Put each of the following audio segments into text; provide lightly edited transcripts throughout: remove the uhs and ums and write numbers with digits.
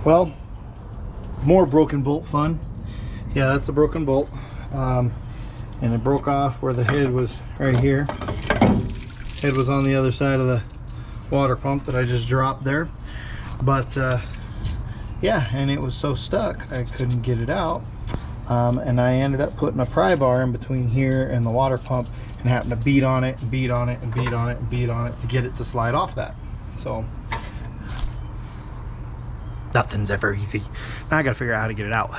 Well, more broken bolt fun. Yeah, that's a broken bolt. And it broke off where the head was right here. Head was on the other side of the water pump that I just dropped there. But yeah, and it was so stuck I couldn't get it out. And I ended up putting a pry bar in between here and the water pump and happened to beat on it and beat on it and beat on it and beat on it to get it to slide off that. So nothing's ever easy. Now I gotta figure out how to get it out.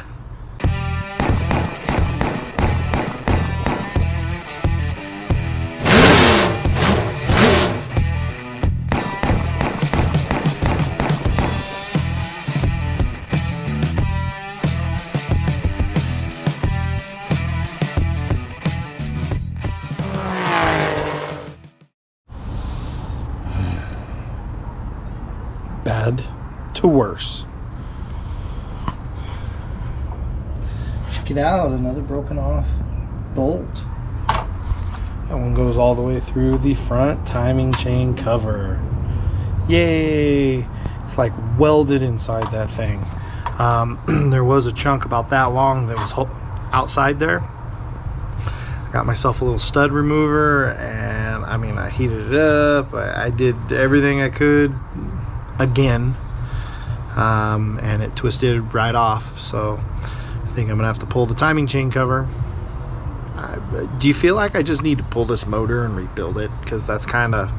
Bad to worse. Check it out, another broken off bolt. That one goes all the way through the front timing chain cover. Yay! It's like welded inside that thing. There was a chunk about that long that was outside there. I got myself a little stud remover, and I mean, I heated it up. I did everything I could again, and it twisted right off. So I think I'm gonna have to pull the timing chain cover. Do you feel like I just need to pull this motor and rebuild it? Because that's kind of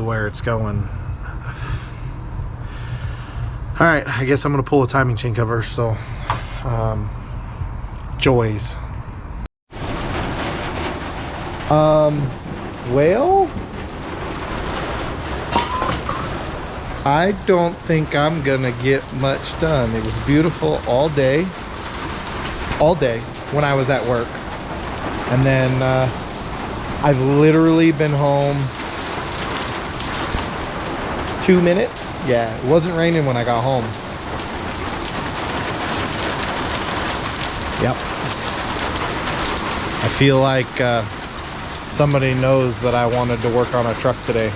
where it's going. All right, I guess I'm gonna pull the timing chain cover. So joys. Well, I don't think I'm gonna get much done. It was beautiful all day when I was at work, and then I've literally been home 2 minutes. Yeah, it wasn't raining when I got home. Yep. I feel like somebody knows that I wanted to work on a truck today.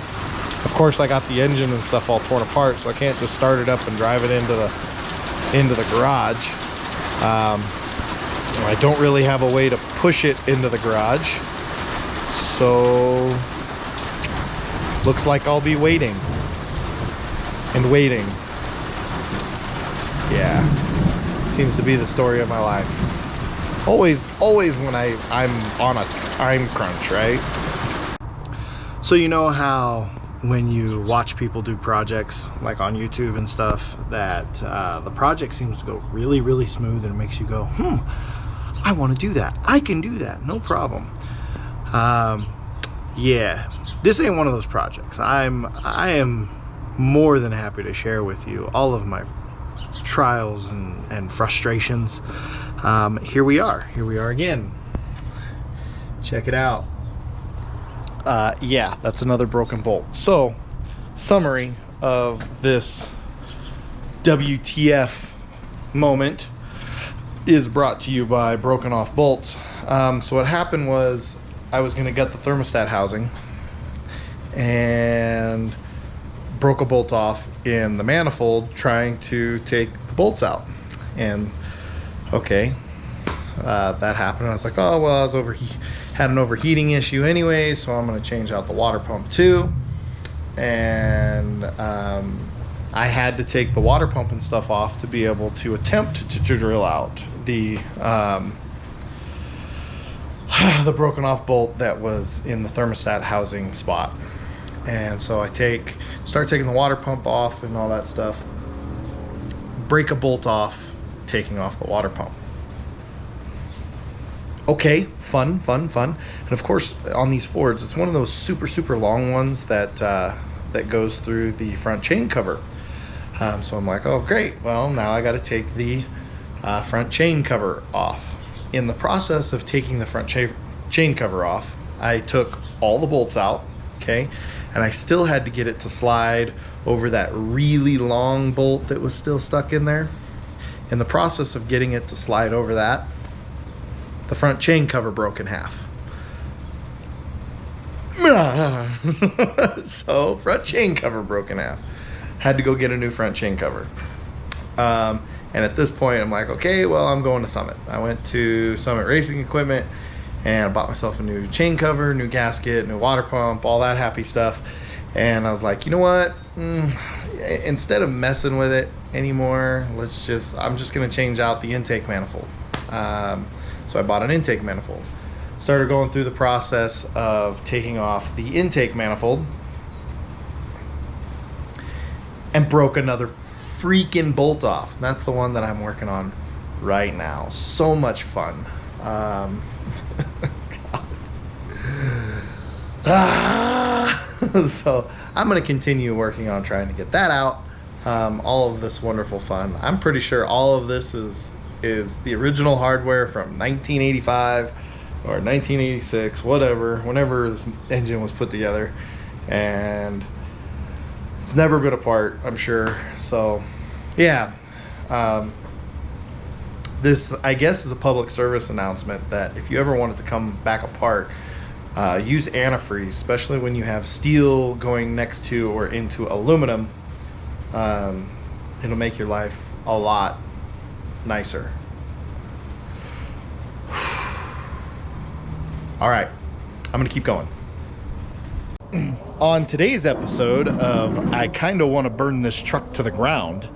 Of course, I got the engine and stuff all torn apart, so I can't just start it up and drive it into the garage. I don't really have a way to push it into the garage, so looks like I'll be waiting and waiting. Yeah, seems to be the story of my life. Always when I'm on a time crunch, right? So you know how when you watch people do projects like on YouTube and stuff, that the project seems to go really, really smooth, and it makes you go, I want to do that. I can do that, no problem. Yeah, this ain't one of those projects. I am more than happy to share with you all of my trials and frustrations. Here we are again. Check it out. Yeah, that's another broken bolt. So, summary of this WTF moment is brought to you by broken off bolts. So what happened was I was going to get the thermostat housing and broke a bolt off in the manifold trying to take the bolts out. And okay, that happened. I was like, oh well, I was had an overheating issue anyway, so I'm going to change out the water pump too. And I had to take the water pump and stuff off to be able to attempt to drill out the broken off bolt that was in the thermostat housing spot. And so I start taking the water pump off and all that stuff, break a bolt off, taking off the water pump. Okay, fun. And of course, on these Fords, it's one of those super long ones that goes through the front chain cover. So I'm like, oh great, well now I got to take the front chain cover off. In the process of taking the front chain cover off, I took all the bolts out, okay, and I still had to get it to slide over that really long bolt that was still stuck in there. In the process of getting it to slide over that, the front chain cover broke in half. So front chain cover broke in half. Had to go get a new front chain cover. And at this point, I'm like, okay, well, I'm going to Summit. I went to Summit Racing Equipment and I bought myself a new chain cover, new gasket, new water pump, all that happy stuff. And I was like, you know what? Instead of messing with it anymore, I'm just going to change out the intake manifold. So I bought an intake manifold. Started going through the process of taking off the intake manifold and broke another freaking bolt off. That's the one that I'm working on right now. So much fun. So I'm going to continue working on trying to get that out. All of this wonderful fun. I'm pretty sure all of this is the original hardware from 1985 or 1986, whatever, whenever this engine was put together. And it's never been apart, I'm sure. So, yeah. This, I guess, is a public service announcement that if you ever want it to come back apart, use antifreeze, especially when you have steel going next to or into aluminum. It'll make your life a lot nicer. All right, I'm gonna keep going. On today's episode of I kind of want to burn this truck to the ground,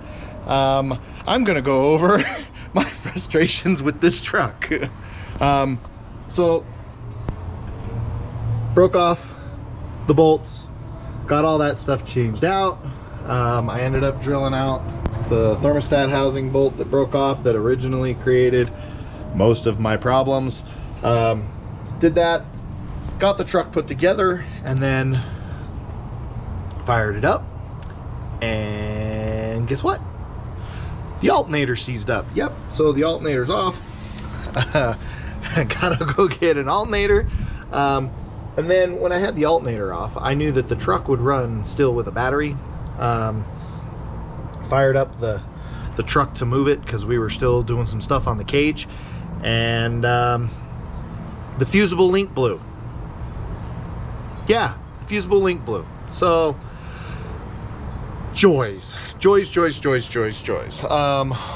I'm gonna go over my frustrations with this truck. So broke off the bolts, got all that stuff changed out. I ended up drilling out the thermostat housing bolt that broke off that originally created most of my problems. Did that, got the truck put together, and then fired it up, and guess what? The alternator seized up. Yep, so the alternator's off. I gotta go get an alternator. And then when I had the alternator off, I knew that the truck would run still with a battery. Fired up the truck to move it because we were still doing some stuff on the cage, and the fusible link blew. Yeah, the fusible link blew. So joys.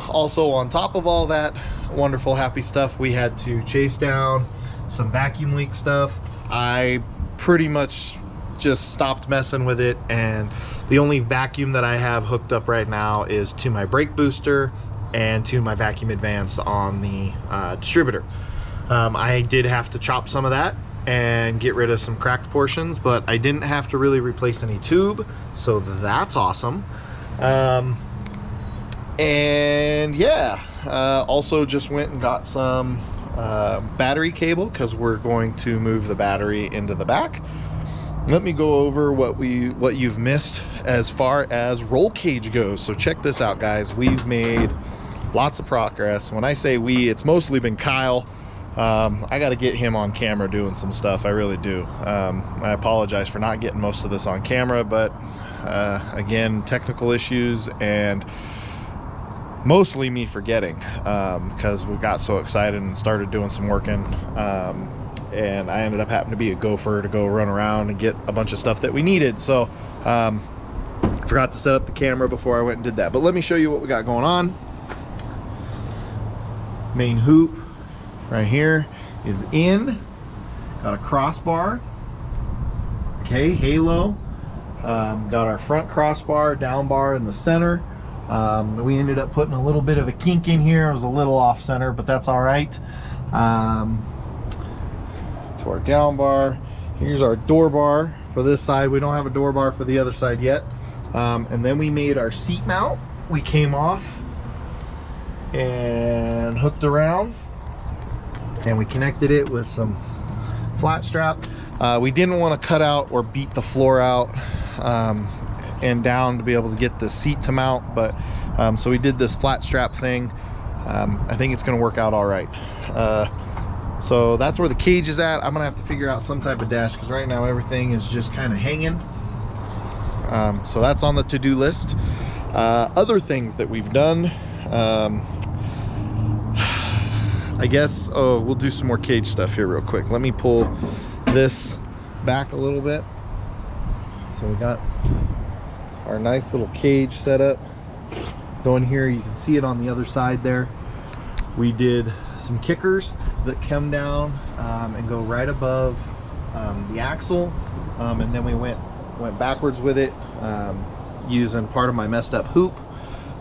Also, on top of all that wonderful happy stuff, we had to chase down some vacuum leak stuff. I pretty much just stopped messing with it, and the only vacuum that I have hooked up right now is to my brake booster and to my vacuum advance on the distributor. I did have to chop some of that and get rid of some cracked portions, but I didn't have to really replace any tube, so that's awesome. And yeah, also just went and got some battery cable because we're going to move the battery into the back. Let me go over what you've missed as far as roll cage goes. So check this out, guys. We've made lots of progress. When I say we, it's mostly been Kyle. I got to get him on camera doing some stuff. I really do. I apologize for not getting most of this on camera, but again, technical issues and mostly me forgetting because we got so excited and started doing some working. And I ended up having to be a gopher to go run around and get a bunch of stuff that we needed. So forgot to set up the camera before I went and did that. But let me show you what we got going on. Main hoop right here is in. Got a crossbar. Okay, halo. Got our front crossbar, down bar in the center. We ended up putting a little bit of a kink in here. It was a little off center, but that's all right. To our down bar. Here's our door bar for this side. We don't have a door bar for the other side yet. And then we made our seat mount. We came off and hooked around, and we connected it with some flat strap. We didn't want to cut out or beat the floor out and down to be able to get the seat to mount, but so we did this flat strap thing. I think it's going to work out all right. So that's where the cage is at. I'm gonna have to figure out some type of dash because right now everything is just kind of hanging. So that's on the to-do list. Other things that we've done, I guess, we'll do some more cage stuff here real quick. Let me pull this back a little bit. So we got our nice little cage set up Go in here, you can see it on the other side there. We did some kickers that come down and go right above the axle, and then we went backwards with it using part of my messed up hoop.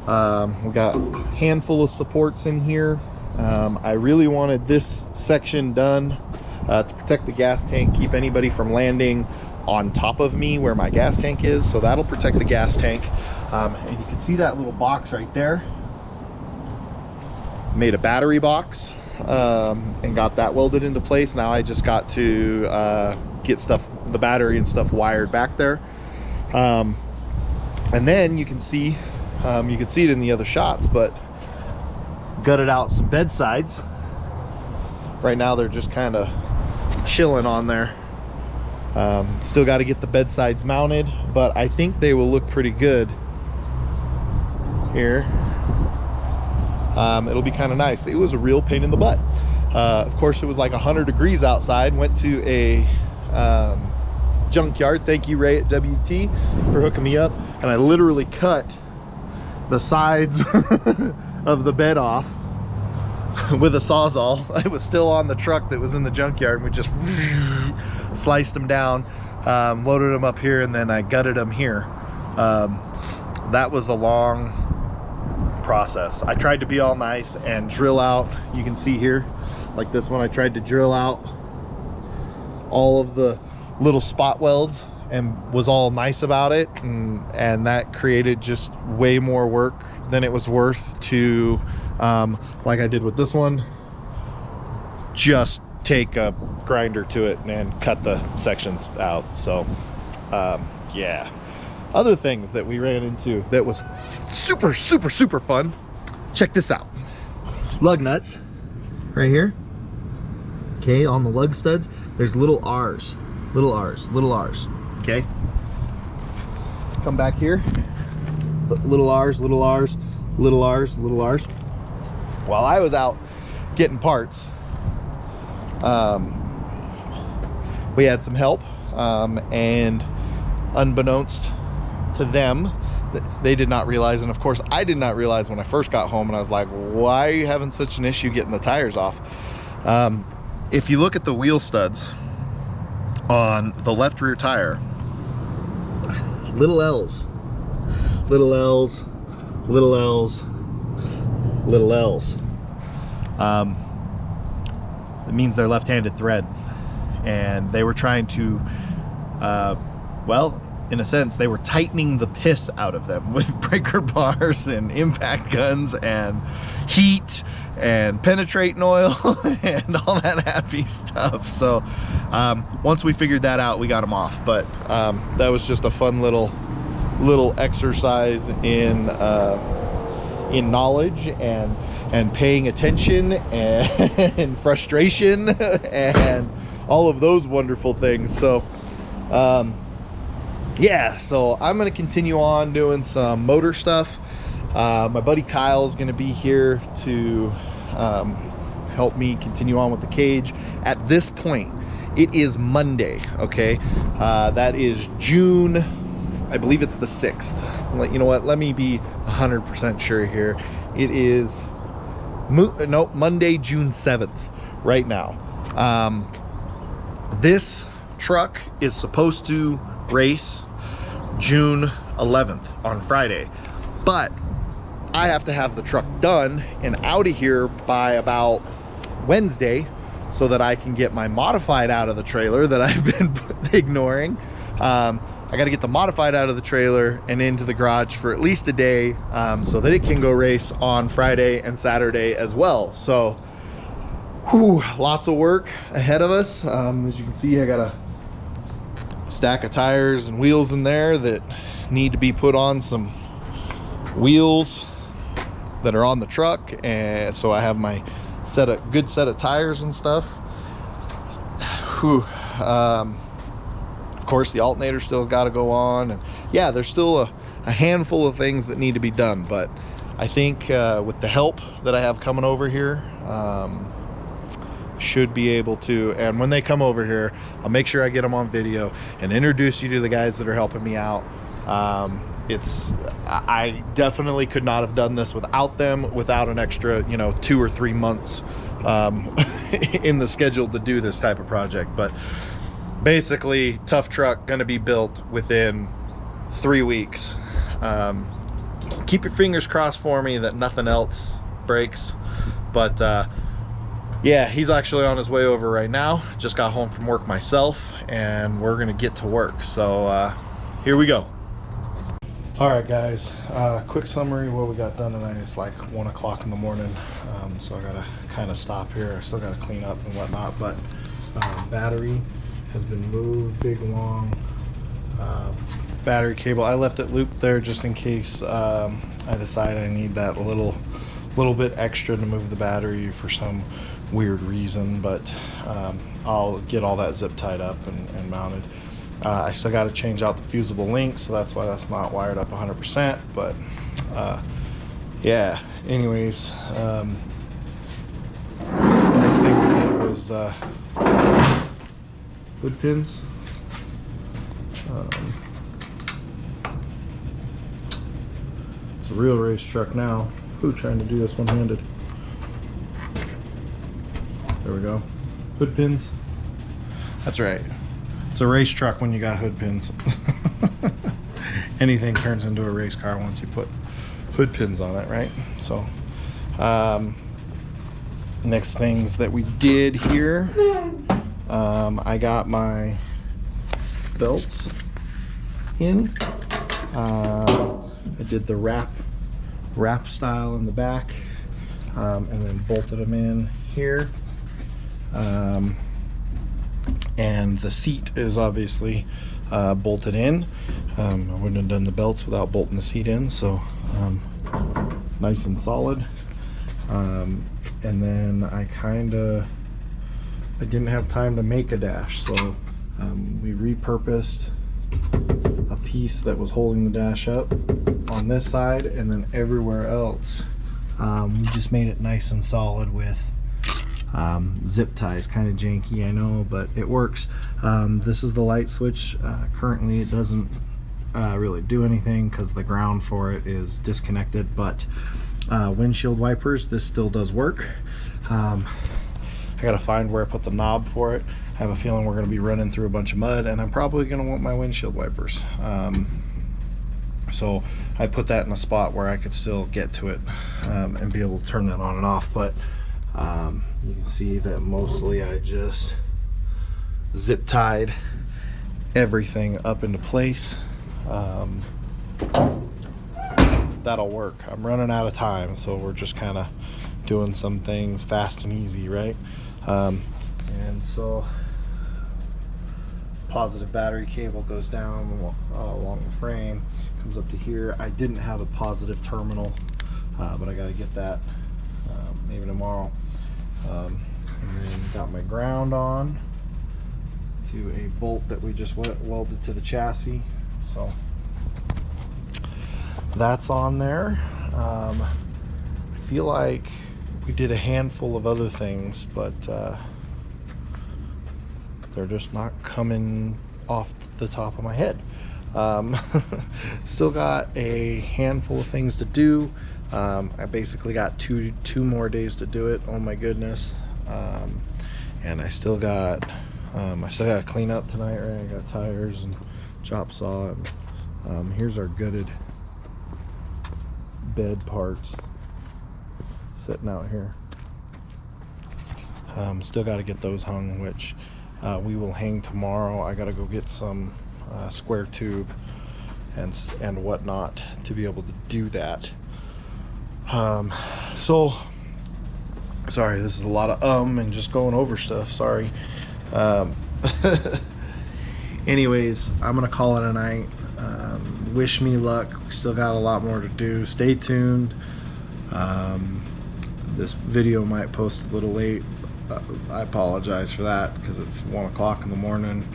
We got a handful of supports in here. I really wanted this section done to protect the gas tank, keep anybody from landing on top of me where my gas tank is, so that'll protect the gas tank. And you can see that little box right there. Made a battery box and got that welded into place. Now I just got to get the battery and stuff wired back there. And then you can see it in the other shots, but gutted out some bedsides. Right now they're just kind of chilling on there. Still got to get the bedsides mounted, but I think they will look pretty good here. It'll be kind of nice. It was a real pain in the butt. Of course, it was like 100 degrees outside. Went to a junkyard. Thank you, Ray at WT, for hooking me up. And I literally cut the sides of the bed off with a Sawzall. It was still on the truck that was in the junkyard, and we just sliced them down, loaded them up here, and then I gutted them here. That was a long process. I tried to be all nice and drill out, you can see here, like this one, I tried to drill out all of the little spot welds and was all nice about it, and that created just way more work than it was worth to, like I did with this one, just take a grinder to it and cut the sections out. So yeah. Other things that we ran into that was super fun. Check this out. Lug nuts right here. Okay, on the lug studs, there's little R's. Okay. Come back here. Little R's. While I was out getting parts, we had some help, and unbeknownst to them, they did not realize, and of course I did not realize when I first got home, and I was like, why are you having such an issue getting the tires off? If you look at the wheel studs on the left rear tire, little L's, it means they're left-handed thread, and they were trying to well, in a sense, they were tightening the piss out of them with breaker bars and impact guns and heat and penetrating oil and all that happy stuff. So once we figured that out, we got them off. But that was just a fun little exercise in knowledge and paying attention and frustration and all of those wonderful things. So yeah, so I'm going to continue on doing some motor stuff. My buddy Kyle is going to be here to help me continue on with the cage. At this point, it is Monday, okay? That is June, I believe it's the 6th. You know what? Let me be 100% sure here. It is Monday, June 7th right now. This truck is supposed to race June 11th on Friday, but I have to have the truck done and out of here by about Wednesday so that I can get my modified out of the trailer that I've been ignoring. I got to get the modified out of the trailer and into the garage for at least a day, so that it can go race on Friday and Saturday as well. So whew, lots of work ahead of us. As you can see, I got a stack of tires and wheels in there that need to be put on some wheels that are on the truck, and so I have my good set of tires and stuff. Whew. Of course, the alternator still got to go on, and yeah, there's still a handful of things that need to be done, but I think with the help that I have coming over here, should be able to, and when they come over here, I'll make sure I get them on video and introduce you to the guys that are helping me out. I definitely could not have done this without them, without an extra, you know, 2 or 3 months in the schedule to do this type of project. But basically, TUFF truck gonna be built within 3 weeks. Keep your fingers crossed for me that nothing else breaks. But yeah, he's actually on his way over right now. Just got home from work myself, and we're gonna get to work. So here we go. All right, guys, quick summary what we got done tonight. It's like 1 o'clock in the morning, so I gotta kind of stop here. I still gotta clean up and whatnot, but battery has been moved, big long battery cable. I left it looped there just in case I decide I need that little bit extra to move the battery for some weird reason, but I'll get all that zip tied up and mounted. I still got to change out the fusible link, so that's why that's not wired up 100%. But yeah, anyways, next thing we did was hood pins. It's a real race truck now. Who trying to do this one-handed? There we go. Hood pins. That's right. It's a race truck when you got hood pins. Anything turns into a race car once you put hood pins on it, right? So next things that we did here, I got my belts in. I did the wrap style in the back, and then bolted them in here. And the seat is obviously bolted in. I wouldn't have done the belts without bolting the seat in, so nice and solid. And then I didn't have time to make a dash, so we repurposed a piece that was holding the dash up on this side, and then everywhere else we just made it nice and solid with zip ties. Kind of janky, I know, but it works. This is the light switch. Currently it doesn't really do anything because the ground for it is disconnected, but windshield wipers, this still does work. I gotta find where I put the knob for it. I have a feeling we're gonna be running through a bunch of mud, and I'm probably gonna want my windshield wipers. So I put that in a spot where I could still get to it and be able to turn that on and off. But you can see that mostly I just zip tied everything up into place. That'll work. I'm running out of time, so we're just kind of doing some things fast and easy, right? And so positive battery cable goes down along the frame, comes up to here. I didn't have a positive terminal, but I got to get that maybe tomorrow. And then got my ground on to a bolt that we just welded to the chassis, so that's on there. I feel like we did a handful of other things, but they're just not coming off the top of my head. Still got a handful of things to do. I basically got two more days to do it. Oh my goodness. And I still got to clean up tonight, right? I got tires and chop saw, and here's our gutted bed parts sitting out here. Still got to get those hung, which we will hang tomorrow. I got to go get some square tube and whatnot to be able to do that. So sorry, this is a lot of and just going over stuff. Sorry. Anyways, I'm gonna call it a night. Wish me luck. We still got a lot more to do. Stay tuned. This video might post a little late. I apologize for that because it's 1 o'clock in the morning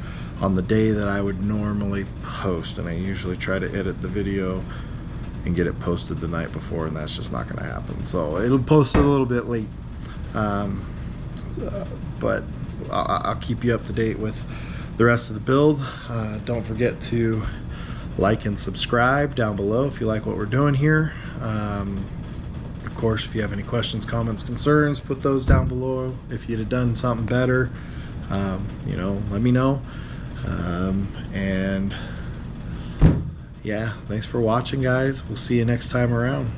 on the day that I would normally post, and I usually try to edit the video and get it posted the night before, and that's just not going to happen. So it'll post a little bit late, but I'll keep you up to date with the rest of the build. Don't forget to Like and subscribe down below if you like what we're doing here. Of course, if you have any questions, comments, concerns, put those down below. If you'd have done something better, you know, let me know. And yeah, thanks for watching, guys. We'll see you next time around.